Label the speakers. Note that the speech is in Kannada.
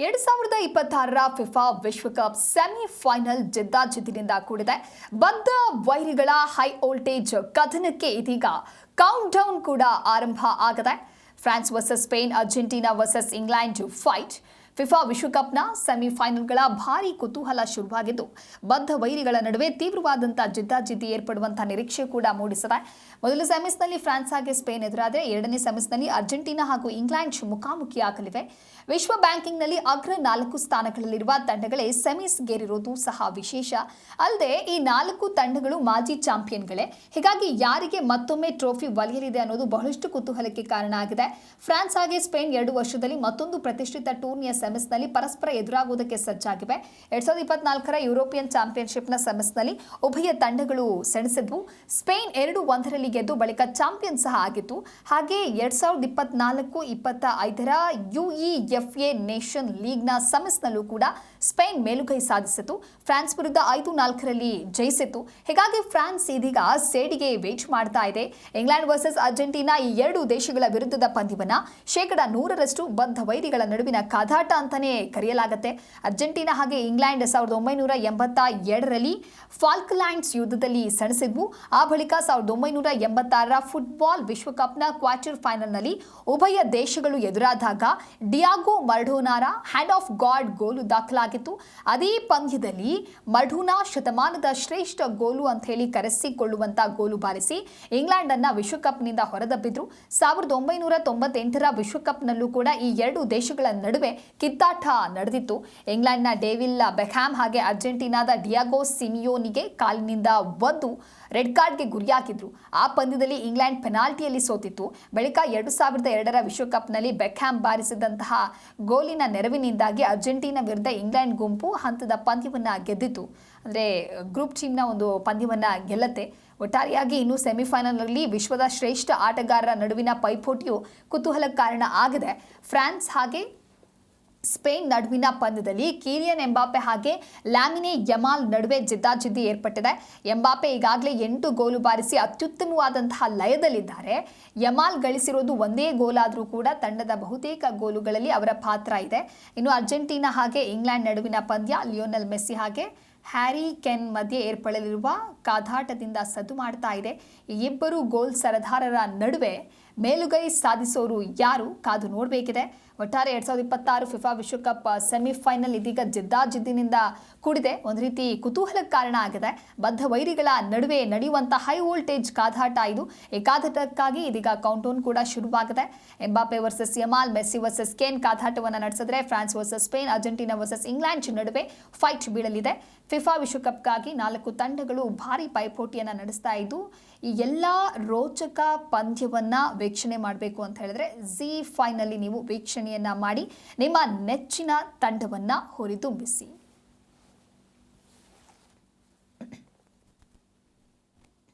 Speaker 1: 2026ರ ಫಿಫಾ ವಿಶ್ವಕಪ್ ಸೆಮಿಫೈನಲ್ ಜಿದ್ದಾಜಿದ್ದಿನಿಂದ ಕೂಡಿದೆ. ಬದ್ಧ ವೈರಿಗಳ ಹೈ ವೋಲ್ಟೇಜ್ ಕದನಕ್ಕೆ ಇದೀಗ ಕೌಂಟ್ ಡೌನ್ ಕೂಡ ಆರಂಭ ಆಗಿದೆ. France versus Spain, Argentina versus England fight. FIFA ವಿಶ್ವಕಪ್ನ ಸೆಮಿಫೈನಲ್ಗಳ ಭಾರಿ ಕುತೂಹಲ ಶುರುವಾಗಿದ್ದು, ಬದ್ಧ ವೈರಿಗಳ ನಡುವೆ ತೀವ್ರವಾದಂತಹ ಜಿದ್ದಾಜಿದ್ದಿ ಏರ್ಪಡುವಂತಹ ನಿರೀಕ್ಷೆ ಕೂಡ ಮೂಡಿಸಿದೆ. ಮೊದಲ ಸೆಮಿಸ್ನಲ್ಲಿ ಫ್ರಾನ್ಸ್ ಹಾಗೆ ಸ್ಪೇನ್ ಎದುರಾದರೆ, ಎರಡನೇ ಸೆಮಿಸ್ನಲ್ಲಿ ಅರ್ಜೆಂಟೀನಾ ಹಾಗೂ ಇಂಗ್ಲೆಂಡ್ ಮುಖಾಮುಖಿಯಾಗಲಿವೆ. ವಿಶ್ವ ಬ್ಯಾಂಕಿಂಗ್ನಲ್ಲಿ ಅಗ್ರ 4 ಸ್ಥಾನಗಳಲ್ಲಿರುವ ತಂಡಗಳೇ ಸೆಮಿಸ್ಗೇರಿರೋದು ಸಹ ವಿಶೇಷ. ಅಲ್ಲದೆ ಈ 4 ತಂಡಗಳು ಮಾಜಿ ಚಾಂಪಿಯನ್ಗಳೇ. ಹೀಗಾಗಿ ಯಾರಿಗೆ ಮತ್ತೊಮ್ಮೆ ಟ್ರೋಫಿ ಒಲಿಯಲಿದೆ ಅನ್ನೋದು ಬಹಳಷ್ಟು ಕುತೂಹಲಕ್ಕೆ ಕಾರಣ ಆಗಿದೆ. ಫ್ರಾನ್ಸ್ ಹಾಗೆ ಸ್ಪೇನ್ 2 ವರ್ಷದಲ್ಲಿ ಮತ್ತೊಂದು ಪ್ರತಿಷ್ಠಿತ ಟೂರ್ನಿಯ ಸೆಮಿಸ್ನಲ್ಲಿ ಪರಸ್ಪರ ಎದುರಾಗುವುದಕ್ಕೆ ಸಜ್ಜಾಗಿವೆ. 2024ರ ಯುರೋಪಿಯನ್ ಚಾಂಪಿಯನ್ಶಿಪ್ನ ಸೆಮಿಸ್ನಲ್ಲಿ ಉಭಯ ತಂಡಗಳು ಸೆಣಸಿದ್ವು. ಸ್ಪೇನ್ 2-1 ಗೆದ್ದು ಬಳಿಕ ಚಾಂಪಿಯನ್ ಸಹ ಆಗಿತ್ತು. ಹಾಗೆ 2024-25ರ UEFA ನೇಷನ್ ಲೀಗ್ನ ಸೆಮಿಸ್ನಲ್ಲೂ ಕೂಡ ಸ್ಪೇನ್ ಮೇಲುಗೈ ಸಾಧಿಸಿತು. ಫ್ರಾನ್ಸ್ ವಿರುದ್ಧ 5-4 ಜಯಿಸಿತ್ತು. ಹೀಗಾಗಿ ಫ್ರಾನ್ಸ್ ಇದೀಗ ಸೇಡಿಗೆ ವೇಟ್ ಮಾಡ್ತಾ ಇದೆ. ಇಂಗ್ಲೆಂಡ್ ವರ್ಸಸ್ ಅರ್ಜೆಂಟೀನಾ ಈ 2 ದೇಶಗಳ ವಿರುದ್ಧದ ಪಂದ್ಯವನ್ನ 100% ಬದ್ಧ ವೈರಿಗಳ ನಡುವಿನ ಕಾದಾಟ ಅಂತಾನೆ ಕರೆಯಲಾಗುತ್ತೆ. ಅರ್ಜೆಂಟೀನಾ ಹಾಗೆ ಇಂಗ್ಲೆಂಡ್ 1982ರಲ್ಲಿ ಫಾಲ್ಕ್ಲ್ಯಾಂಡ್ಸ್ ಯುದ್ಧದಲ್ಲಿ ಸೆಣಸಿದ್ವು. ಆ ಬಳಿಕ 1986ರ ಫುಟ್ಬಾಲ್ ವಿಶ್ವಕಪ್ನ ಕ್ವಾರ್ಟರ್ ಫೈನಲ್ನಲ್ಲಿ ಉಭಯ ದೇಶಗಳು ಎದುರಾದಾಗ ಡಿಯಾಗೋ ಮರಡೋನಾರ ಹ್ಯಾಂಡ್ ಆಫ್ ಗಾಡ್ ಗೋಲು ದಾಖಲಾಗಿತ್ತು. ಅದೇ ಪಂದ್ಯದಲ್ಲಿ ಮರಡೋನಾ ಶತಮಾನದ ಶ್ರೇಷ್ಠ ಗೋಲು ಅಂತ ಹೇಳಿ ಕರೆಸಿಕೊಳ್ಳುವಂತ ಗೋಲು ಬಾರಿಸಿ ಇಂಗ್ಲೆಂಡ್ ಅನ್ನ ವಿಶ್ವಕಪ್ನಿಂದ ಹೊರದಬ್ಬಿದ್ರು. 1998ರ ವಿಶ್ವಕಪ್ನಲ್ಲೂ ಕೂಡ ಈ 2 ದೇಶಗಳ ನಡುವೆ ಕಿತ್ತಾಟ ನಡೆದಿತ್ತು. ಇಂಗ್ಲೆಂಡ್ನ ಡೇವಿಲ್ ಬೆಕ್ಹ್ಯಾಮ್ ಹಾಗೆ ಅರ್ಜೆಂಟೀನಾದ ಡಿಯಾಗೋ ಸಿಮಿಯೋನಿಗೆ ಕಾಲಿನಿಂದ ಒದ್ದು ರೆಡ್ ಕಾರ್ಡ್ಗೆ ಗುರಿಯಾಗಿದ್ರು. ಆ ಪಂದ್ಯದಲ್ಲಿ ಇಂಗ್ಲೆಂಡ್ ಪೆನಾಲ್ಟಿಯಲ್ಲಿ ಸೋತಿತ್ತು. ಬಳಿಕ 2002ರ ವಿಶ್ವಕಪ್ನಲ್ಲಿ ಬೆಕ್ಹ್ಯಾಮ್ ಬಾರಿಸಿದಂತಹ ಗೋಲಿನ ನೆರವಿನಿಂದಾಗಿ ಅರ್ಜೆಂಟೀನಾ ವಿರುದ್ಧ ಇಂಗ್ಲೆಂಡ್ ಗುಂಪು ಹಂತದ ಪಂದ್ಯವನ್ನ ಗೆದ್ದಿತ್ತು. ಅಂದರೆ ಗ್ರೂಪ್ ಟೀಮ್ನ ಒಂದು ಪಂದ್ಯವನ್ನ ಗೆಲ್ಲತ್ತೆ. ಒಟ್ಟಾರೆಯಾಗಿ ಇನ್ನು ಸೆಮಿಫೈನಲ್ನಲ್ಲಿ ವಿಶ್ವದ ಶ್ರೇಷ್ಠ ಆಟಗಾರರ ನಡುವಿನ ಪೈಪೋಟಿಯು ಕುತೂಹಲಕ್ಕೆ ಕಾರಣ ಆಗಿದೆ. ಫ್ರಾನ್ಸ್ ಹಾಗೆ ಸ್ಪೇನ್ ನಡುವಿನ ಪಂದ್ಯದಲ್ಲಿ ಕಿಲಿಯನ್ ಎಂಬಾಪೆ ಹಾಗೆ ಲ್ಯಾಮಿನೆ ಯಮಾಲ್ ನಡುವೆ ಜಿದ್ದಾಜಿದ್ದಿ ಏರ್ಪಟ್ಟಿದೆ. ಎಂಬಾಪೆ ಈಗಾಗಲೇ 8 ಗೋಲು ಬಾರಿಸಿ ಅತ್ಯುತ್ತಮವಾದಂತಹ ಲಯದಲ್ಲಿದ್ದಾರೆ. ಯಮಾಲ್ ಗಳಿಸಿರೋದು ಒಂದೇ ಗೋಲಾದರೂ ಕೂಡ ತಂಡದ ಬಹುತೇಕ ಗೋಲುಗಳಲ್ಲಿ ಅವರ ಪಾತ್ರ ಇದೆ. ಇನ್ನು ಅರ್ಜೆಂಟೀನಾ ಹಾಗೆ ಇಂಗ್ಲೆಂಡ್ ನಡುವಿನ ಪಂದ್ಯ ಲಿಯೋನೆಲ್ ಮೆಸ್ಸಿ ಹಾಗೆ ಹ್ಯಾರಿ ಕೆನ್ ಮಧ್ಯೆ ಏರ್ಪಡಲಿರುವ ಕಾದಾಟದಿಂದ ಸದ್ದು ಮಾಡ್ತಾ ಇದೆ. ಈ ಇಬ್ಬರು ಗೋಲ್ ಸರದಾರರ ನಡುವೆ ಮೇಲುಗೈ ಸಾಧಿಸೋರು ಯಾರು ಕಾದು ನೋಡಬೇಕಿದೆ. ಒಟ್ಟಾರೆ 2026 ಫಿಫಾ ವಿಶ್ವಕಪ್ ಸೆಮಿಫೈನಲ್ ಇದೀಗ ಜಿದ್ದಾಜಿದ್ದಿನಿಂದ ಕೂಡಿದೆ. ಒಂದು ರೀತಿ ಕುತೂಹಲಕ್ಕೆ ಕಾರಣ ಆಗಿದೆ. ಬದ್ಧ ವೈರಿಗಳ ನಡುವೆ ನಡೆಯುವಂಥ ಹೈ ವೋಲ್ಟೇಜ್ ಕಾದಾಟ ಇದು. ಈ ಕಾದಾಟಕ್ಕಾಗಿ ಇದೀಗ ಕೌಂಟೌನ್ ಕೂಡ ಶುರುವಾಗಿದೆ. ಎಂಬಾಪೆ ವರ್ಸಸ್ ಯಮಾಲ್, ಮೆಸ್ಸಿ ವರ್ಸಸ್ ಕೇನ್ ಕಾದಾಟವನ್ನು ನಡೆಸಿದ್ರೆ, France versus Spain, Argentina versus England ನಡುವೆ ಫೈಟ್ ಬೀಳಲಿದೆ. ಫಿಫಾ ವಿಶ್ವಕಪ್ಗಾಗಿ 4 ತಂಡಗಳು ಭಾರಿ ಪೈಪೋಟಿಯನ್ನು ನಡೆಸ್ತಾ ಇದ್ದು, ಈ ಎಲ್ಲ ರೋಚಕ ಪಂದ್ಯವನ್ನ ವೀಕ್ಷಣೆ ಮಾಡಬೇಕು ಅಂತ ಹೇಳಿದ್ರೆ ZEE5ನಲ್ಲಿ ನೀವು ವೀಕ್ಷಣೆಯನ್ನ ಮಾಡಿ ನಿಮ್ಮ ನೆಚ್ಚಿನ ತಂಡವನ್ನ ಹುರಿದುಂಬಿಸಿ.